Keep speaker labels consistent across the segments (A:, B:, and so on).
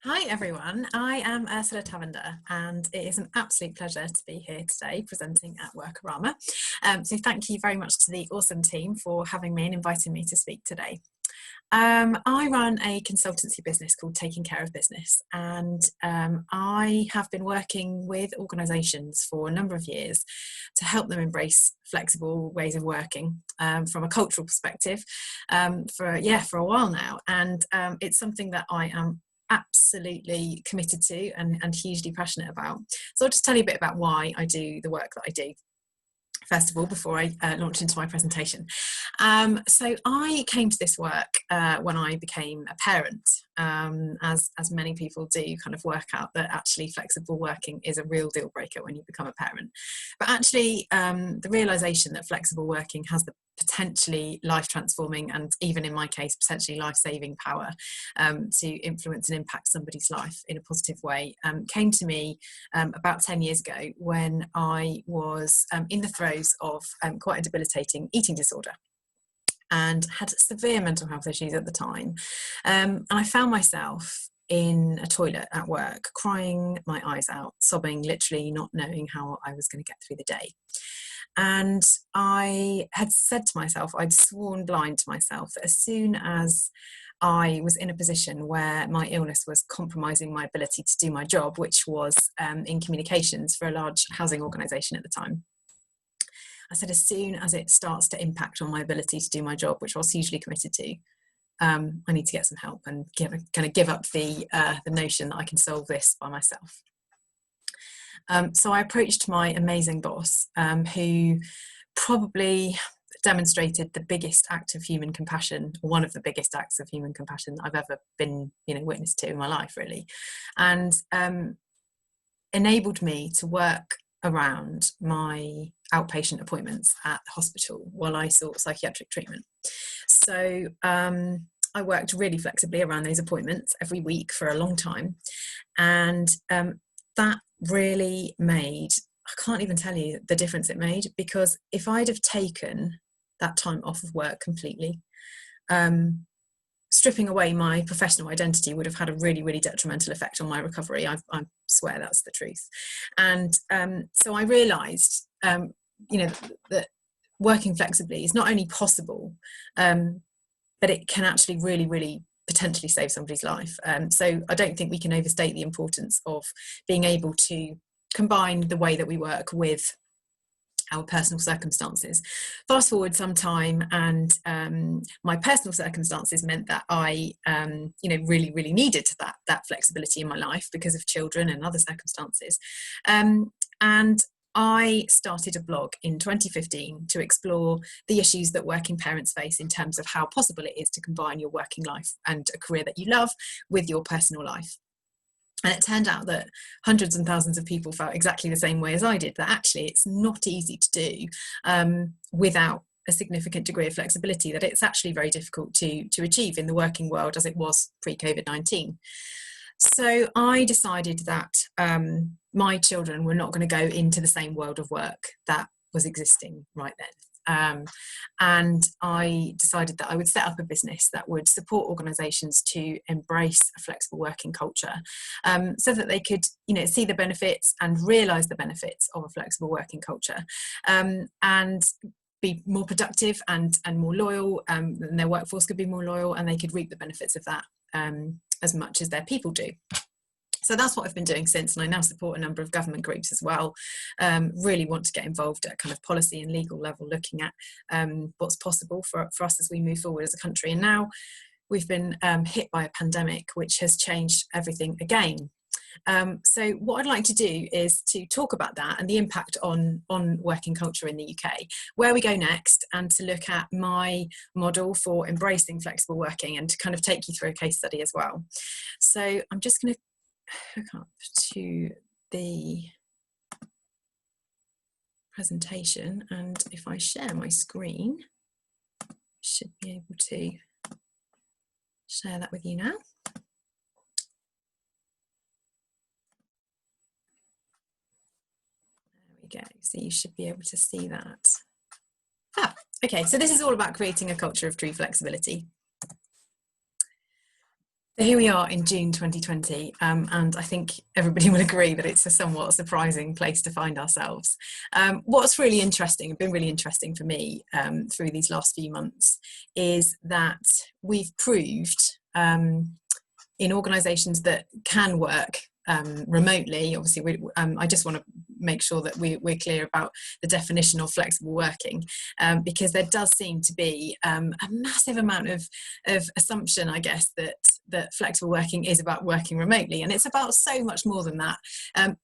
A: Hi everyone, I am Ursula Tavender and it is an absolute pleasure to be here today presenting at Workarama. So thank you very much to the awesome team for having me and inviting me to speak today. I run a consultancy business called Taking Care of Business, and I have been working with organisations for a number of years to help them embrace flexible ways of working from a cultural perspective for a while now, and it's something that I am absolutely committed to and hugely passionate about. So I'll just tell you a bit about why I do the work that I do first of all, before I launch into my presentation. So I came to this work when I became a parent, as many people do, kind of work out that actually flexible working is a real deal breaker when you become a parent. But actually, the realisation that flexible working has the potentially life transforming and even in my case potentially life saving power to influence and impact somebody's life in a positive way came to me about 10 years ago when I was in the throes of quite a debilitating eating disorder and had severe mental health issues at the time, and I found myself in a toilet at work crying my eyes out, sobbing, literally not knowing how I was going to get through the day. And I had said to myself, I'd sworn blind to myself, that as soon as I was in a position where my illness was compromising my ability to do my job, which was in communications for a large housing organisation at the time, I said, as soon as it starts to impact on my ability to do my job, which I was hugely committed to, I need to get some help and give up the notion that I can solve this by myself. So I approached my amazing boss, who probably demonstrated the biggest act of human compassion, or one of the biggest acts of human compassion that I've ever been, witness to in my life, really, and enabled me to work around my outpatient appointments at the hospital while I sought psychiatric treatment. So I worked really flexibly around those appointments every week for a long time, and that really made, I can't even tell you the difference it made, because if I'd have taken that time off of work completely, stripping away my professional identity would have had a really, really detrimental effect on my recovery. I swear that's the truth. And so I realised, that working flexibly is not only possible, but it can actually really, really potentially save somebody's life. So I don't think we can overstate the importance of being able to combine the way that we work with our personal circumstances. Fast forward some time, and my personal circumstances meant that I really, really needed that flexibility in my life because of children and other circumstances, and I started a blog in 2015 to explore the issues that working parents face in terms of how possible it is to combine your working life and a career that you love with your personal life. And it turned out that hundreds and thousands of people felt exactly the same way as I did, that actually it's not easy to do without a significant degree of flexibility, that it's actually very difficult to achieve in the working world as it was pre-COVID-19. So I decided that my children were not going to go into the same world of work that was existing right then. And I decided that I would set up a business that would support organisations to embrace a flexible working culture, so that they could, see the benefits and realise the benefits of a flexible working culture, and be more productive and more loyal, and their workforce could be more loyal, and they could reap the benefits of that as much as their people do. So that's what I've been doing since, and I now support a number of government groups as well. Really want to get involved at kind of policy and legal level, looking at what's possible for us as we move forward as a country. And now we've been hit by a pandemic, which has changed everything again. So what I'd like to do is to talk about that and the impact on working culture in the UK, where we go next, and to look at my model for embracing flexible working and to kind of take you through a case study as well. So I'm just going to hook up to the presentation, and if I share my screen, I should be able to share that with you now. Go. So you should be able to see that. Okay, so this is all about creating a culture of true flexibility. So here we are in June 2020, and I think everybody will agree that it's a somewhat surprising place to find ourselves. What's really interesting, been really interesting for me through these last few months, is that we've proved in organisations that can work remotely. Obviously, I just want to make sure that we're clear about the definition of flexible working, because there does seem to be a massive amount of assumption, I guess, that flexible working is about working remotely, and it's about so much more than that.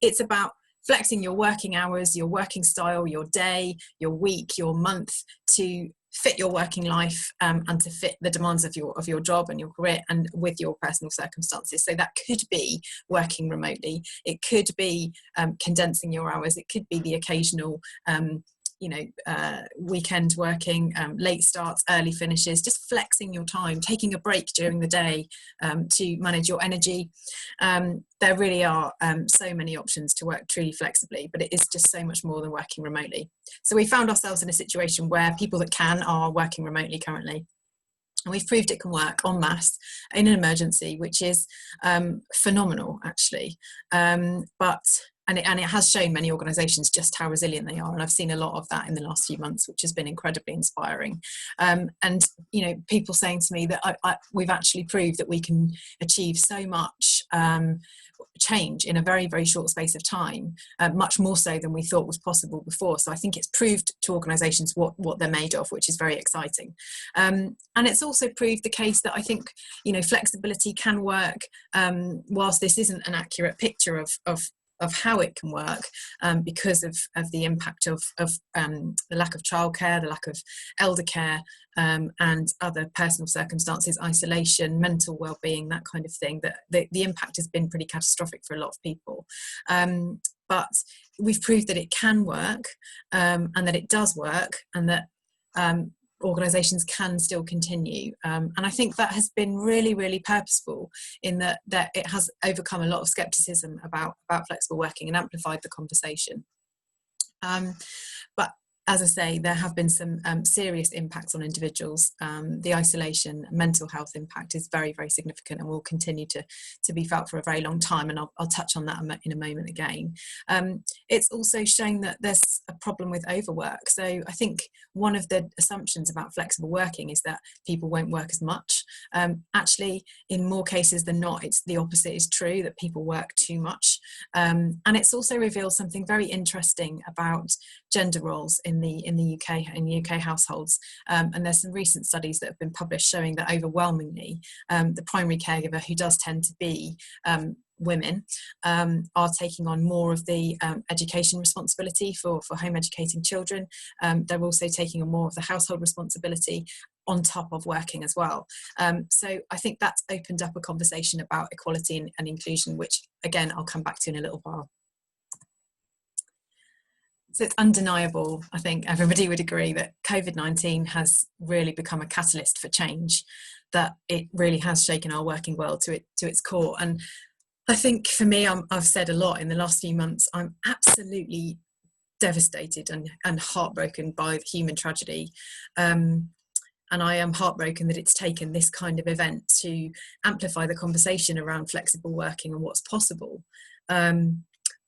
A: It's about flexing your working hours, your working style, your day, your week, your month to fit your working life, and to fit the demands of your job and your career and with your personal circumstances. So that could be working remotely, it could be condensing your hours, it could be the occasional weekend working, late starts, early finishes, just flexing your time, taking a break during the day to manage your energy. There really are so many options to work truly flexibly, but it is just so much more than working remotely. So we found ourselves in a situation where people that can are working remotely currently. And we've proved it can work en masse in an emergency, which is phenomenal, actually. And it has shown many organisations just how resilient they are, and I've seen a lot of that in the last few months, which has been incredibly inspiring. And people saying to me that we've actually proved that we can achieve so much change in a very, very short space of time, much more so than we thought was possible before. So I think it's proved to organisations what they're made of, which is very exciting. And it's also proved the case that I think flexibility can work, whilst this isn't an accurate picture of how it can work, because of the impact of the lack of childcare, the lack of elder care, and other personal circumstances, isolation, mental well-being, that kind of thing. That the impact has been pretty catastrophic for a lot of people. But we've proved that it can work, and that it does work, and that organisations can still continue, and I think that has been really, really purposeful in that it has overcome a lot of scepticism about flexible working and amplified the conversation. But as I say, there have been some serious impacts on individuals. The isolation, mental health impact is very, very significant and will continue to be felt for a very long time. And I'll touch on that in a moment again. It's also shown that there's a problem with overwork. So I think one of the assumptions about flexible working is that people won't work as much. Actually, in more cases than not, it's the opposite is true, that people work too much. And it's also revealed something very interesting about gender roles in the UK households, and there's some recent studies that have been published showing that overwhelmingly the primary caregiver, who does tend to be women, are taking on more of the education responsibility for home educating children. They're also taking on more of the household responsibility on top of working as well. So I think that's opened up a conversation about equality and inclusion, which again I'll come back to in a little while. So it's undeniable, I think everybody would agree, that COVID-19 has really become a catalyst for change, that it really has shaken our working world to its core. And I think for me, I've said a lot in the last few months, I'm absolutely devastated and heartbroken by the human tragedy. And I am heartbroken that it's taken this kind of event to amplify the conversation around flexible working and what's possible.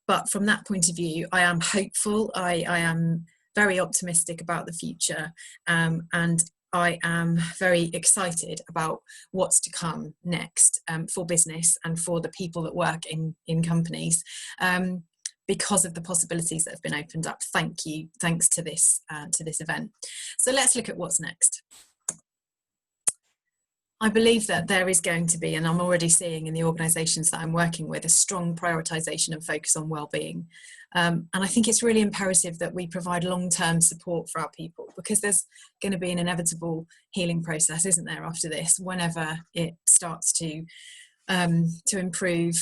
A: But from that point of view, I am hopeful. I am very optimistic about the future, and I am very excited about what's to come next, for business and for the people that work in companies, because of the possibilities that have been opened up. Thanks to this event. So let's look at what's next. I believe that there is going to be, and I'm already seeing in the organisations that I'm working with, a strong prioritisation and focus on well-being. And I think it's really imperative that we provide long-term support for our people, because there's going to be an inevitable healing process, isn't there, after this, whenever it starts to improve.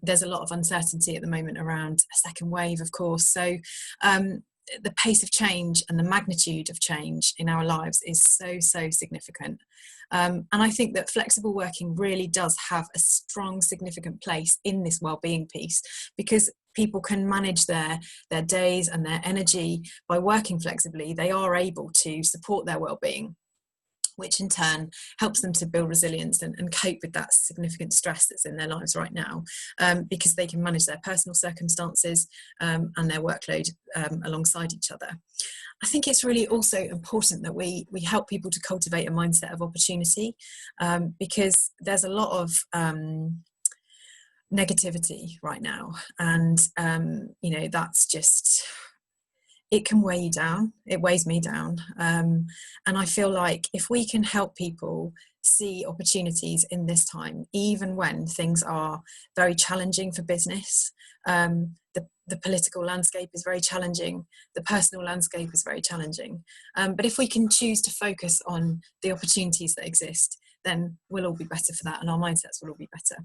A: There's a lot of uncertainty at the moment around a second wave, of course. So the pace of change and the magnitude of change in our lives is so significant. And I think that flexible working really does have a strong, significant place in this well-being piece, because people can manage their days and their energy by working flexibly. They are able to support their well-being. which in turn helps them to build resilience and cope with that significant stress that's in their lives right now, because they can manage their personal circumstances and their workload alongside each other. I think it's really also important that we help people to cultivate a mindset of opportunity, because there's a lot of negativity right now, and that's just, it can weigh you down. It weighs me down. And I feel like if we can help people see opportunities in this time, even when things are very challenging for business, the political landscape is very challenging, the personal landscape is very challenging. But if we can choose to focus on the opportunities that exist, then we'll all be better for that, and our mindsets will all be better.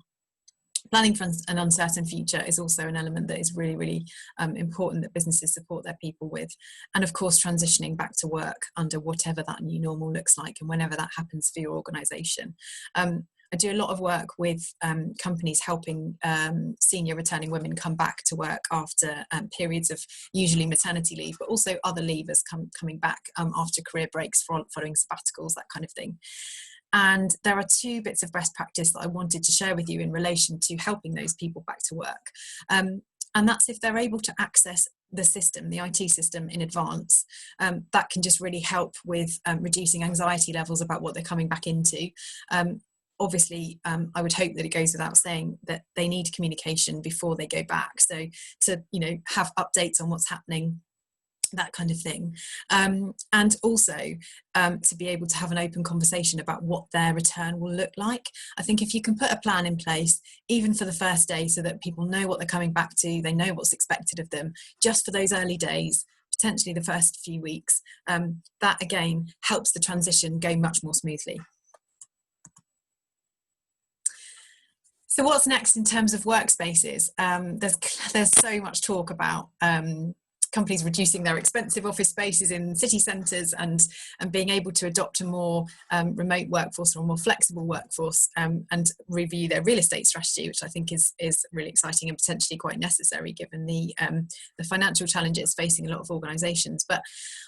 A: Planning for an uncertain future is also an element that is really, really important that businesses support their people with. And of course, transitioning back to work under whatever that new normal looks like and whenever that happens for your organisation. I do a lot of work with companies helping senior returning women come back to work after periods of usually maternity leave, but also other leavers coming back after career breaks, following sabbaticals, that kind of thing. And there are 2 bits of best practice that I wanted to share with you in relation to helping those people back to work. And that's if they're able to access the system, the IT system, in advance, that can just really help with reducing anxiety levels about what they're coming back into. Obviously, I would hope that it goes without saying that they need communication before they go back. So to, have updates on what's happening, that kind of thing. And also to be able to have an open conversation about what their return will look like. I think if you can put a plan in place, even for the first day, so that people know what they're coming back to, they know what's expected of them, just for those early days, potentially the first few weeks, that again helps the transition go much more smoothly. So what's next in terms of workspaces? There's so much talk about companies reducing their expensive office spaces in city centres and being able to adopt a more remote workforce or a more flexible workforce, and review their real estate strategy, which I think is really exciting and potentially quite necessary given the financial challenges facing a lot of organisations. But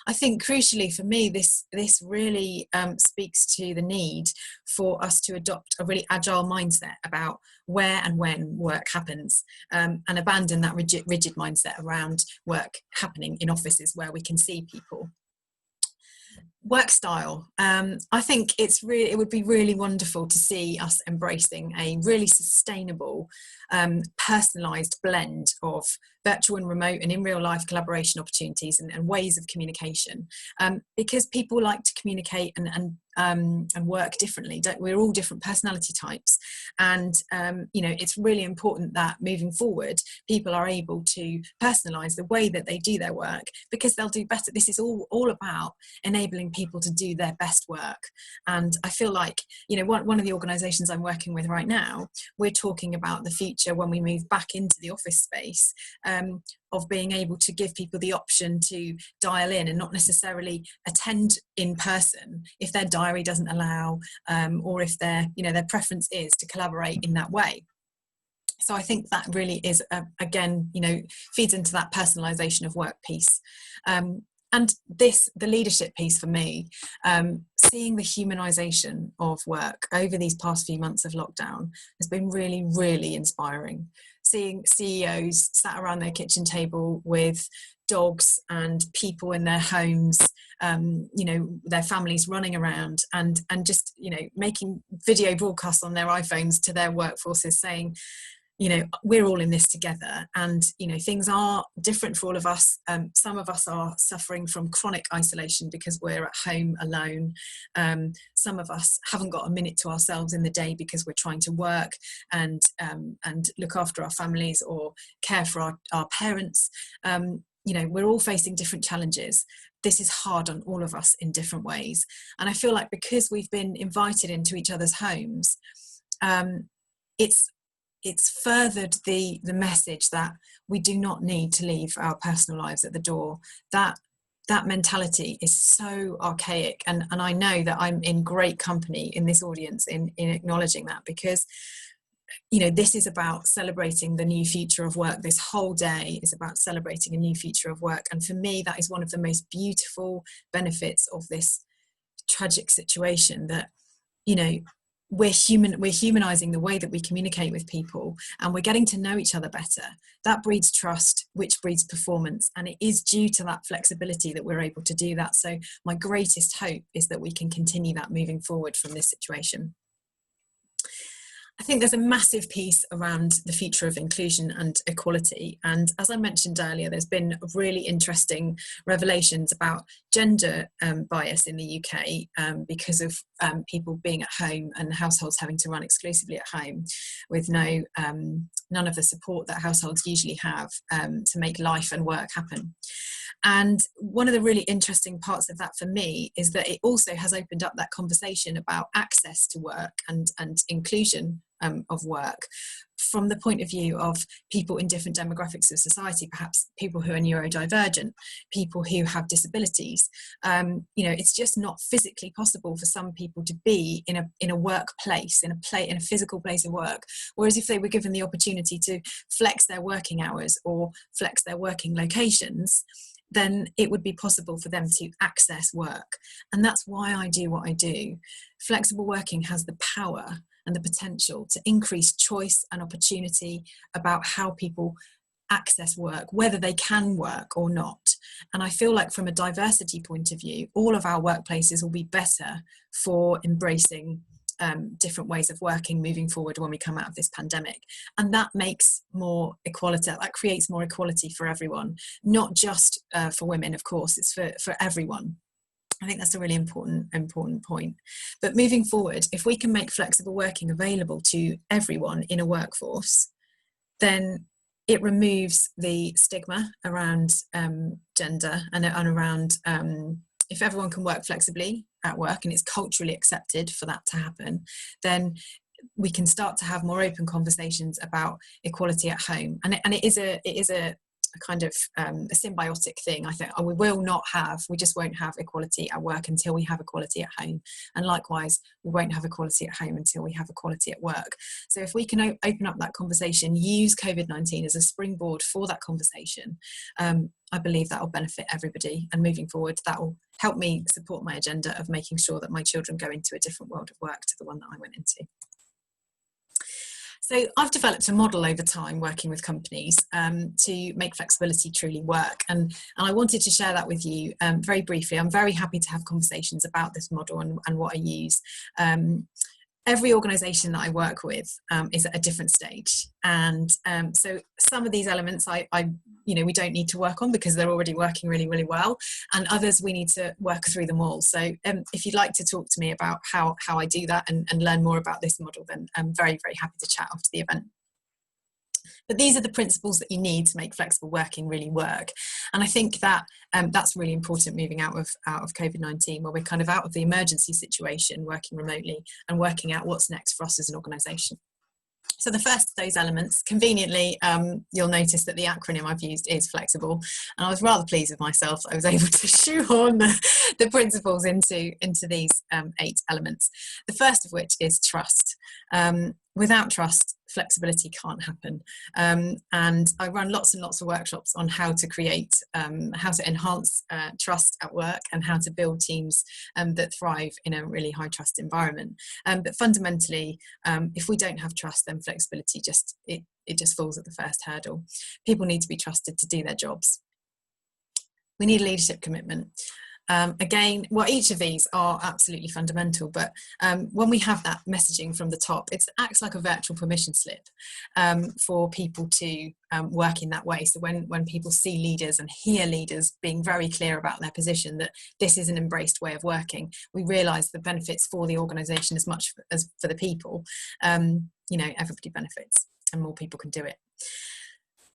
A: I think crucially for me, this really speaks to the need for us to adopt a really agile mindset about where and when work happens, and abandon that rigid mindset around work happening in offices where we can see people. Work style. I think it would be really wonderful to see us embracing a really sustainable, personalised blend of virtual and remote and in real life collaboration opportunities and ways of communication, because people like to communicate and work differently. We're all different personality types, and it's really important that moving forward people are able to personalise the way that they do their work, because they'll do better. This is all about enabling people to do their best work. And I feel like one of the organisations I'm working with right now, we're talking about the future when we move back into the office space, of being able to give people the option to dial in and not necessarily attend in person if their diary doesn't allow, or if their preference is to collaborate in that way. So I think that really is, again, feeds into that personalisation of work piece. And the leadership piece for me, seeing the humanisation of work over these past few months of lockdown has been really, really inspiring. Seeing CEOs sat around their kitchen table with dogs and people in their homes, their families running around and just, making video broadcasts on their iPhones to their workforces saying, we're all in this together, and things are different for all of us. Some of us are suffering from chronic isolation because we're at home alone. Some of us haven't got a minute to ourselves in the day because we're trying to work and look after our families or care for our parents. We're all facing different challenges. This is hard on all of us in different ways, and I feel like because we've been invited into each other's homes, it's furthered the message that we do not need to leave our personal lives at the door. That mentality is so archaic, and I know that I'm in great company in this audience in acknowledging that, because this is about celebrating the new future of work. This whole day is about celebrating a new future of work, and for me that is one of the most beautiful benefits of this tragic situation that, we're humanizing the way that we communicate with people, and we're getting to know each other better. That breeds trust, which breeds performance, and it is due to that flexibility that we're able to do that. So my greatest hope is that we can continue that moving forward from this situation. I think there's a massive piece around the future of inclusion and equality. And as I mentioned earlier, there's been really interesting revelations about gender bias in the UK because of people being at home and households having to run exclusively at home with none of the support that households usually have to make life and work happen. And one of the really interesting parts of that for me is that it also has opened up that conversation about access to work and inclusion of work from the point of view of people in different demographics of society, perhaps people who are neurodivergent, people who have disabilities. It's just not physically possible for some people to be in a workplace, in a physical place of work. Whereas if they were given the opportunity to flex their working hours or flex their working locations, then it would be possible for them to access work. And that's why I do what I do. Flexible working has the power and the potential to increase choice and opportunity about how people access work, whether they can work or not. And I feel like from a diversity point of view, all of our workplaces will be better for embracing different ways of working moving forward when we come out of this pandemic. And that makes more equality, that creates more equality for everyone, not just for women, of course, it's for everyone. I think that's a really important point. But moving forward, if we can make flexible working available to everyone in a workforce, then it removes the stigma around gender and around if everyone can work flexibly at work and it's culturally accepted for that to happen, then we can start to have more open conversations about equality at home. And it is a kind of a symbiotic thing. I think we just won't have equality at work until we have equality at home, and likewise we won't have equality at home until we have equality at work. So if we can open up that conversation, use COVID-19 as a springboard for that conversation, I believe that will benefit everybody, and moving forward that will help me support my agenda of making sure that my children go into a different world of work to the one that I went into. So I've developed a model over time working with companies to make flexibility truly work. And I wanted to share that with you very briefly. I'm very happy to have conversations about this model and what I use. Every organisation that I work with is at a different stage. And so some of these elements we don't need to work on because they're already working really, really well. And others we need to work through them all. So if you'd like to talk to me about how I do that and learn more about this model, then I'm very, very happy to chat after the event. But these are the principles that you need to make flexible working really work. And I think that that's really important moving out of COVID-19, where we're kind of out of the emergency situation, working remotely and working out what's next for us as an organisation. So the first of those elements, conveniently, you'll notice that the acronym I've used is flexible. And I was rather pleased with myself that I was able to shoehorn the principles into these 8 elements. The first of which is trust. Without trust, flexibility can't happen. And I run lots and lots of workshops on how to create, how to enhance trust at work and how to build teams that thrive in a really high trust environment. But fundamentally, if we don't have trust, then flexibility just falls at the first hurdle. People need to be trusted to do their jobs. We need a leadership commitment. Again, well, each of these are absolutely fundamental, but when we have that messaging from the top, it acts like a virtual permission slip for people to work in that way. So when people see leaders and hear leaders being very clear about their position that this is an embraced way of working, we realise the benefits for the organisation as much as for the people. Everybody benefits and more people can do it.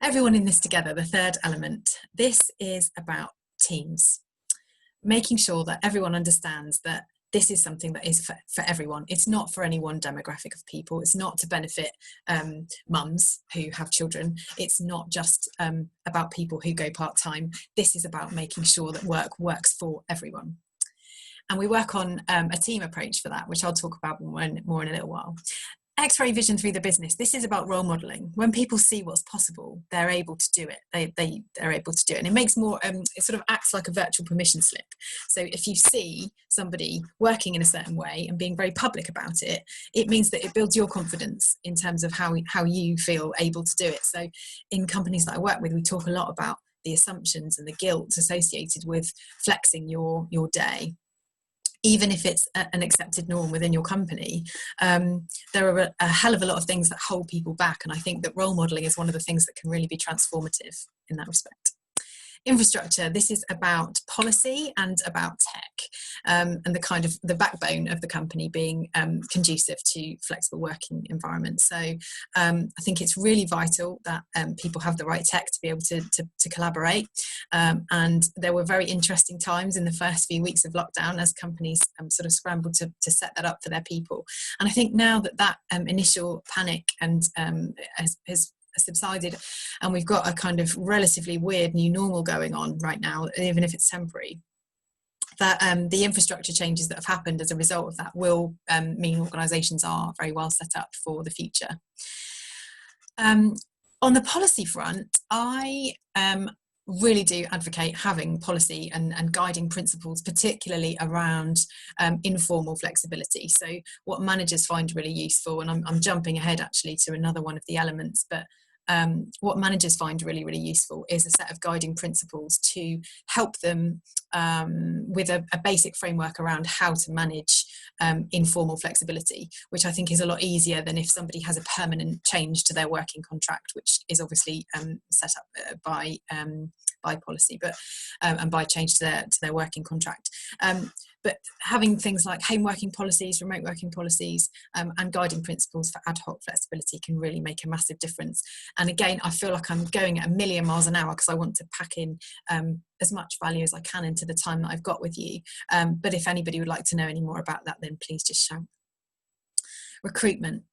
A: Everyone in this together, the third element, this is about teams. Making sure that everyone understands that this is something that is for everyone. It's not for any one demographic of people. It's not to benefit mums who have children. It's not just about people who go part-time. This is about making sure that work works for everyone. And we work on a team approach for that, which I'll talk about more in a little while. X-ray vision through the business. This is about role modeling. When people see what's possible, they're able to do it. They're able to do it, and it makes more. It sort of acts like a virtual permission slip. So if you see somebody working in a certain way and being very public about it, it means that it builds your confidence in terms of how you feel able to do it. So in companies that I work with, we talk a lot about the assumptions and the guilt associated with flexing your day. Even if it's an accepted norm within your company, there are a hell of a lot of things that hold people back. And I think that role modeling is one of the things that can really be transformative in that respect. Infrastructure, this is about policy and about tech, and the kind of the backbone of the company being conducive to flexible working environments. So I think it's really vital that people have the right tech to be able to collaborate, and there were very interesting times in the first few weeks of lockdown as companies sort of scrambled to set that up for their people. And I think now that initial panic and has subsided, and we've got a kind of relatively weird new normal going on right now, even if it's temporary, that the infrastructure changes that have happened as a result of that will mean organisations are very well set up for the future. On the policy front, I really do advocate having policy and guiding principles, particularly around informal flexibility. So what managers find really useful, and I'm jumping ahead actually to another one of the elements, but what managers find really, really useful is a set of guiding principles to help them with a basic framework around how to manage informal flexibility, which I think is a lot easier than if somebody has a permanent change to their working contract, which is obviously set up by policy, but and by change to their working contract. But having things like home working policies, remote working policies, and guiding principles for ad hoc flexibility can really make a massive difference. And again, I feel like I'm going at a million miles an hour because I want to pack in as much value as I can into the time that I've got with you. But if anybody would like to know any more about that, then please just shout. Recruitment.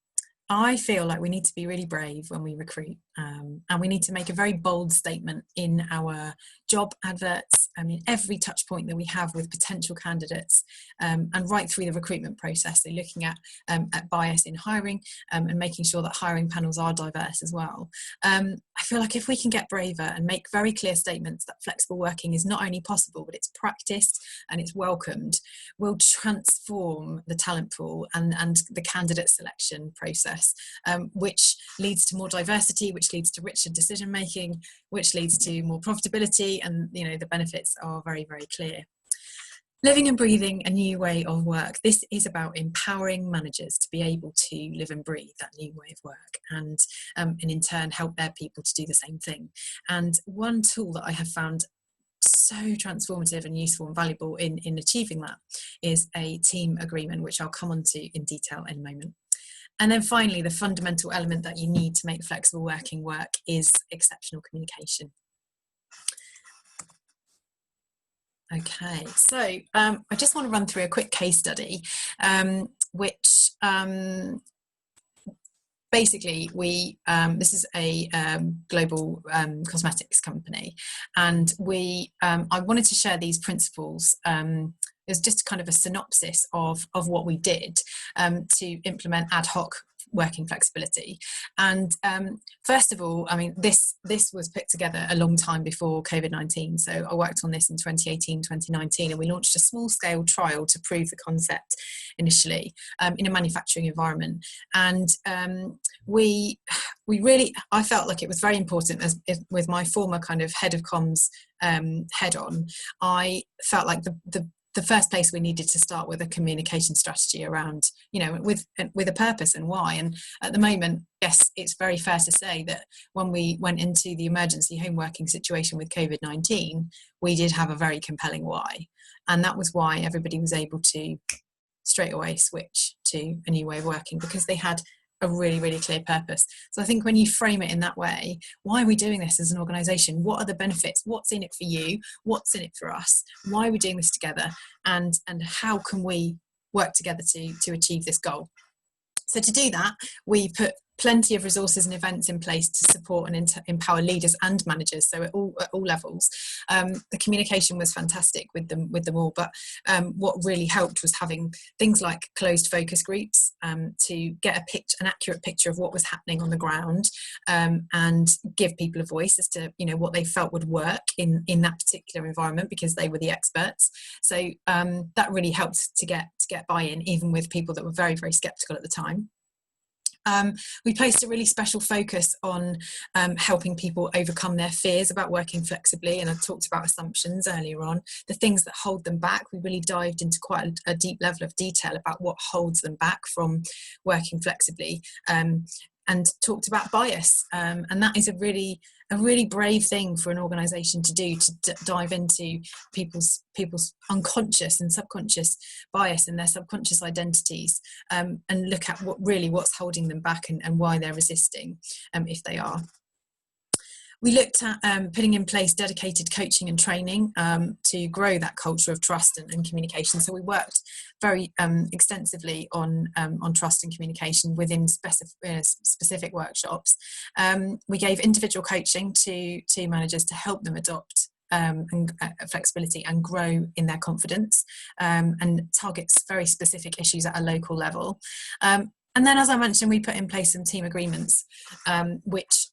A: I feel like we need to be really brave when we recruit, and we need to make a very bold statement in our job adverts, every touch point that we have with potential candidates, and right through the recruitment process. So looking at bias in hiring, and making sure that hiring panels are diverse as well. I feel like if we can get braver and make very clear statements that flexible working is not only possible, but it's practiced and it's welcomed, we'll transform the talent pool and the candidate selection process. Which leads to more diversity, which leads to richer decision making, which leads to more profitability, and the benefits are very, very clear. Living and breathing a new way of work. This is about empowering managers to be able to live and breathe that new way of work, and in turn help their people to do the same thing. And one tool that I have found so transformative and useful and valuable in achieving that is a team agreement, which I'll come on to in detail in a moment. And then finally, the fundamental element that you need to make flexible working work is exceptional communication. Okay, so I just want to run through a quick case study, which basically this is a global cosmetics company, and I wanted to share these principles. Is just kind of a synopsis of what we did to implement ad hoc working flexibility. And first of all, this was put together a long time before COVID-19. So I worked on this in 2018, 2019, and we launched a small scale trial to prove the concept initially in a manufacturing environment. And we really, I felt like it was very important, as with my former kind of head of comms head on, I felt like the first place we needed to start with a communication strategy around, with a purpose and why. And at the moment, yes, it's very fair to say that when we went into the emergency home working situation with COVID-19, we did have a very compelling why. And that was why everybody was able to straight away switch to a new way of working, because they had a really, really clear purpose. So I think when you frame it in that way, why are we doing this as an organisation? What are the benefits? What's in it for you? What's in it for us? Why are we doing this together? And how can we work together to achieve this goal? So to do that, we put plenty of resources and events in place to support and empower leaders and managers, so at all levels. The communication was fantastic with them all, but what really helped was having things like closed focus groups to get an accurate picture of what was happening on the ground, and give people a voice as to what they felt would work in that particular environment, because they were the experts. So that really helped to get buy-in, even with people that were very, very skeptical at the time. We placed a really special focus on helping people overcome their fears about working flexibly, and I talked about assumptions earlier on, the things that hold them back. We really dived into quite a deep level of detail about what holds them back from working flexibly, and talked about bias, and that is a really brave thing for an organisation to do, to dive into people's unconscious and subconscious bias and their subconscious identities, and look at what's holding them back and why they're resisting, if they are. We looked at putting in place dedicated coaching and training to grow that culture of trust and communication. So we worked very extensively on trust and communication within specific workshops. We gave individual coaching to managers to help them adopt flexibility and grow in their confidence, and targets very specific issues at a local level. And then, as I mentioned, we put in place some team agreements, which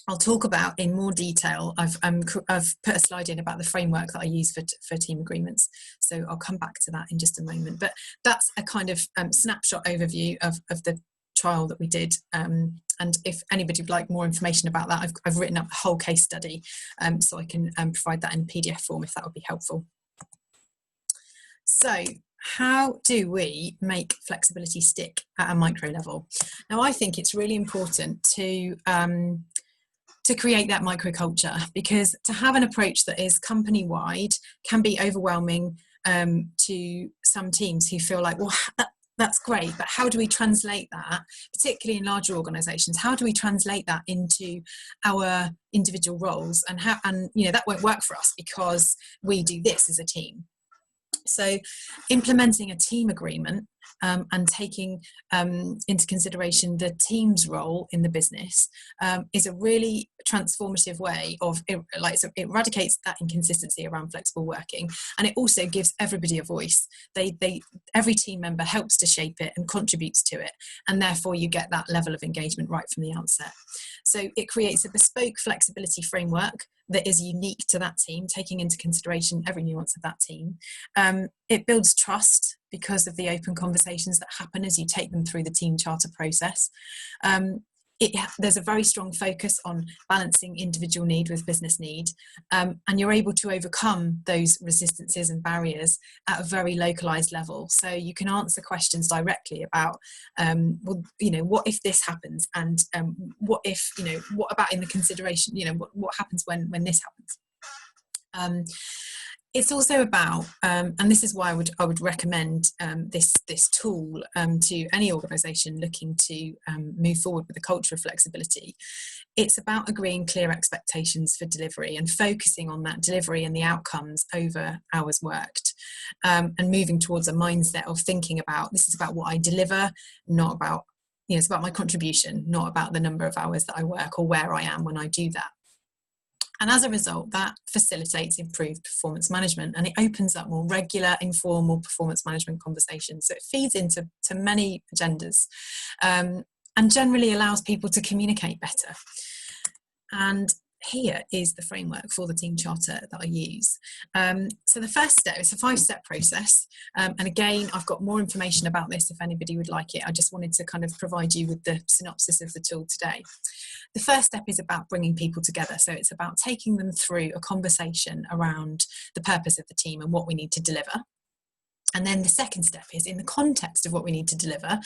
A: I'll talk about in more detail. I've put a slide in about the framework that I use for team agreements, so I'll come back to that in just a moment. But that's a kind of snapshot overview of the trial that we did, and if anybody would like more information about that, I've written up a whole case study, so I can provide that in PDF form if that would be helpful. So, how do we make flexibility stick at a micro level? Now, I think it's really important to create that microculture, because to have an approach that is company-wide can be overwhelming to some teams who feel like, well, that's great, but how do we translate that, particularly in larger organisations? How do we translate that into our individual roles? And that won't work for us because we do this as a team. So implementing a team agreement and taking into consideration the team's role in the business is a really transformative way of it eradicates that inconsistency around flexible working, and it also gives everybody a voice. Every team member helps to shape it and contributes to it, and therefore you get that level of engagement right from the outset. So it creates a bespoke flexibility framework that is unique to that team, taking into consideration every nuance of that team. It builds trust because of the open conversations that happen as you take them through the team charter process. There's a very strong focus on balancing individual need with business need, and you're able to overcome those resistances and barriers at a very localized level. So you can answer questions directly about, what if this happens, and what if, what about in the consideration, what happens when this happens. It's also about, and this is why I would recommend this tool to any organisation looking to move forward with a culture of flexibility. It's about agreeing clear expectations for delivery and focusing on that delivery and the outcomes over hours worked, and moving towards a mindset of thinking about, this is about what I deliver, not about, it's about my contribution, not about the number of hours that I work or where I am when I do that. And as a result, that facilitates improved performance management, and it opens up more regular, informal performance management conversations. So it feeds into many agendas, and generally allows people to communicate better. And here is the framework for the team charter that I use. So the first step, it's a 5-step process. And again, I've got more information about this if anybody would like it. I just wanted to kind of provide you with the synopsis of the tool today. The first step is about bringing people together. So it's about taking them through a conversation around the purpose of the team and what we need to deliver. And then the second step is, in the context of what we need to deliver,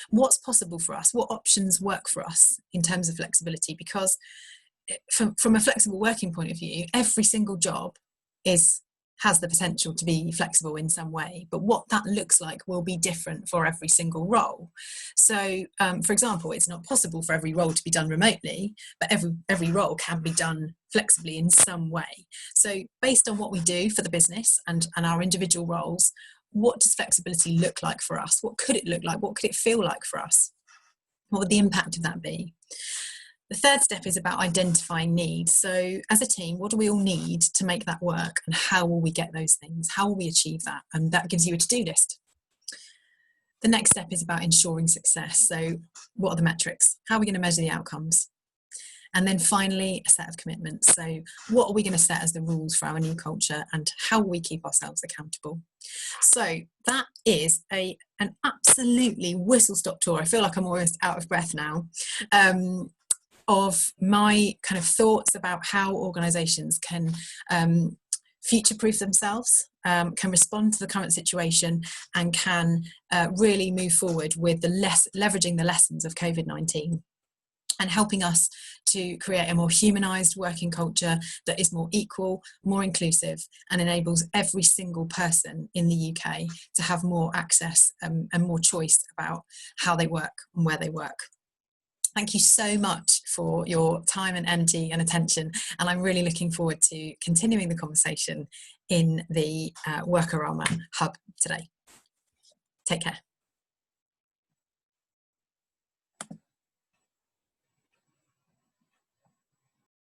A: what's possible for us? What options work for us in terms of flexibility? Because from a flexible working point of view, every single job has the potential to be flexible in some way, but what that looks like will be different for every single role. So, for example, it's not possible for every role to be done remotely, but every role can be done flexibly in some way. So based on what we do for the business and our individual roles, what does flexibility look like for us? What could it look like? What could it feel like for us? What would the impact of that be? The third step is about identifying needs. So as a team, what do we all need to make that work, and how will we get those things? How will we achieve that? And that gives you a to-do list. The next step is about ensuring success. So what are the metrics? How are we going to measure the outcomes? And then finally, a set of commitments. So what are we going to set as the rules for our new culture, and how will we keep ourselves accountable? So that is an absolutely whistle-stop tour. I feel like I'm almost out of breath now. Of my kind of thoughts about how organisations can future-proof themselves, can respond to the current situation, and can really move forward with leveraging the lessons of COVID-19 and helping us to create a more humanised working culture that is more equal, more inclusive, and enables every single person in the UK to have more access and more choice about how they work and where they work. Thank you so much for your time and energy and attention, and I'm really looking forward to continuing the conversation in the Workarama Hub today. Take care.